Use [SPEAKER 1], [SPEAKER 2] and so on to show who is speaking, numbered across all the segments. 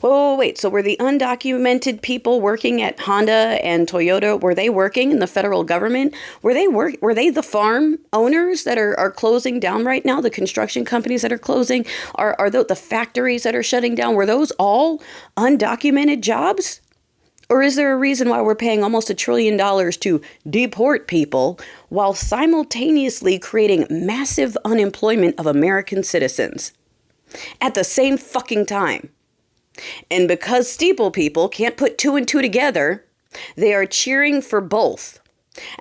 [SPEAKER 1] Wait. So were the undocumented people working at Honda and Toyota, were they working in the federal government? Were they the farm owners that are closing down right now? The construction companies that are closing? Are the factories that are shutting down? Were those all undocumented jobs? Or is there a reason why we're paying almost $1 trillion to deport people while simultaneously creating massive unemployment of American citizens at the same fucking time? And because steeple people can't put two and two together, they are cheering for both.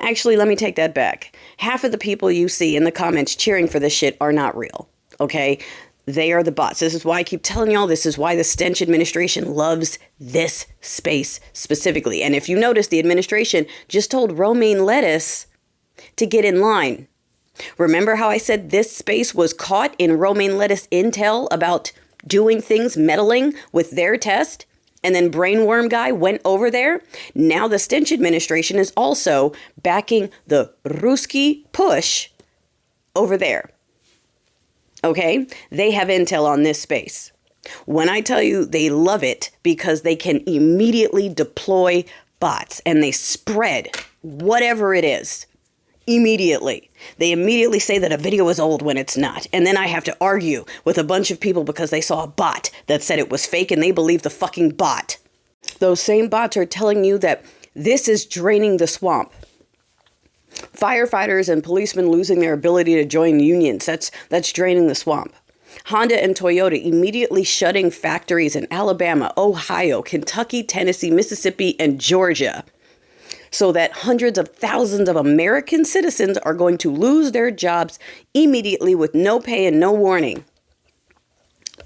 [SPEAKER 1] Actually, let me take that back. Half of the people you see in the comments cheering for this shit are not real, okay? They are the bots. This is why I keep telling y'all, this is why the Stench administration loves this space specifically. And if you notice, the administration just told romaine lettuce to get in line. Remember how I said this space was caught in romaine lettuce intel about doing things, meddling with their test, and then Brainworm Guy went over there? Now the Stench administration is also backing the Ruski push over there. Okay? They have intel on this space. When I tell you they love it because they can immediately deploy bots and they spread whatever it is. Immediately. They immediately say that a video is old when it's not. And then I have to argue with a bunch of people because they saw a bot that said it was fake and they believe the fucking bot. Those same bots are telling you that this is draining the swamp. Firefighters and policemen losing their ability to join unions. That's draining the swamp. Honda and Toyota immediately shutting factories in Alabama, Ohio, Kentucky, Tennessee, Mississippi, and Georgia, so that hundreds of thousands of American citizens are going to lose their jobs immediately with no pay and no warning.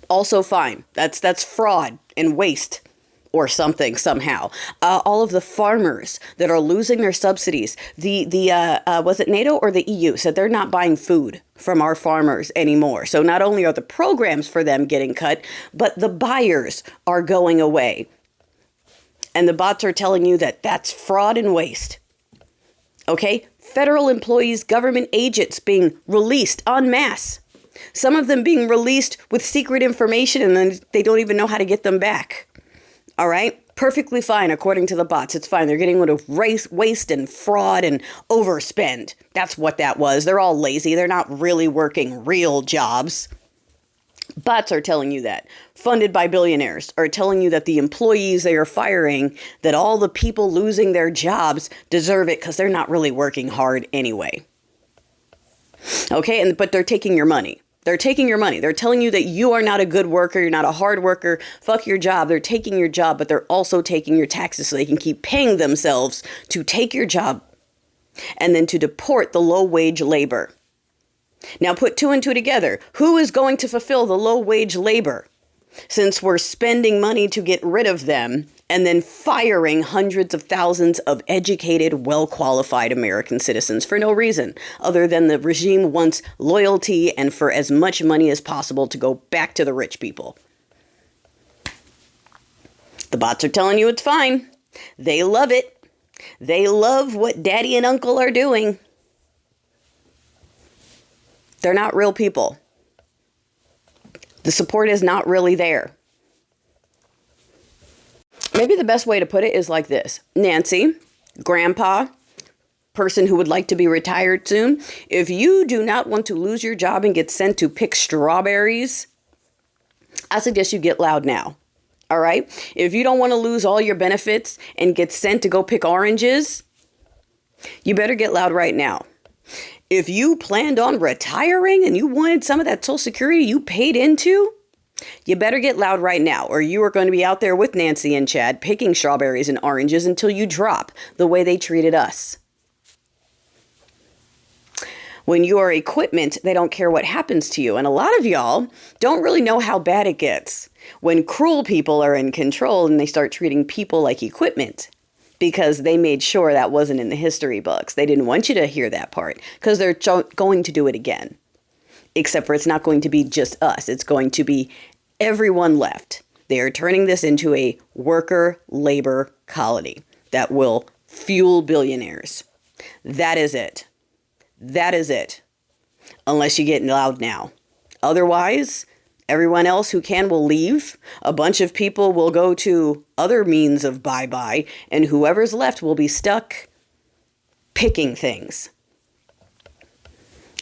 [SPEAKER 1] Also fine. That's fraud and waste or something somehow. All of the farmers that are losing their subsidies. Was it NATO or the EU said they're not buying food from our farmers anymore. So not only are the programs for them getting cut, but the buyers are going away. And the bots are telling you that that's fraud and waste. Okay? Federal employees, government agents being released en masse. Some of them being released with secret information and then they don't even know how to get them back. All right? Perfectly fine, according to the bots. It's fine. They're getting rid of waste and fraud and overspend. That's what that was. They're all lazy. They're not really working real jobs. Bots are telling you that. Funded by billionaires are telling you that the employees they are firing, that all the people losing their jobs deserve it because they're not really working hard anyway. Okay, but they're taking your money. They're taking your money. They're telling you that you are not a good worker. You're not a hard worker. Fuck your job. They're taking your job, but they're also taking your taxes so they can keep paying themselves to take your job and then to deport the low-wage labor. Now put two and two together. Who is going to fulfill the low-wage labor? Since we're spending money to get rid of them and then firing hundreds of thousands of educated, well-qualified American citizens for no reason other than the regime wants loyalty and for as much money as possible to go back to the rich people. The bots are telling you it's fine. They love it. They love what daddy and uncle are doing. They're not real people. The support is not really there. Maybe the best way to put it is like this. Nancy, grandpa, person who would like to be retired soon, if you do not want to lose your job and get sent to pick strawberries, I suggest you get loud now. All right? If you don't want to lose all your benefits and get sent to go pick oranges, you better get loud right now. If you planned on retiring and you wanted some of that Social Security you paid into, you better get loud right now, or you are going to be out there with Nancy and Chad picking strawberries and oranges until you drop the way they treated us. When you are equipment, they don't care what happens to you. And a lot of y'all don't really know how bad it gets when cruel people are in control and they start treating people like equipment. Because they made sure that wasn't in the history books. They didn't want you to hear that part because they're going to do it again. Except for it's not going to be just us. It's going to be everyone left. They are turning this into a worker labor colony that will fuel billionaires. That is it. That is it. Unless you get loud now. Otherwise, Everyone else who can will leave. A bunch of people will go to other means of bye-bye, and whoever's left will be stuck picking things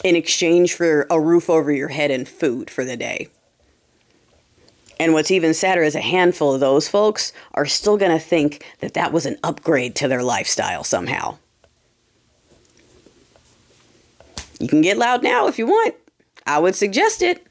[SPEAKER 1] in exchange for a roof over your head and food for the day. And what's even sadder is a handful of those folks are still going to think that that was an upgrade to their lifestyle somehow. You can get loud now if you want. I would suggest it.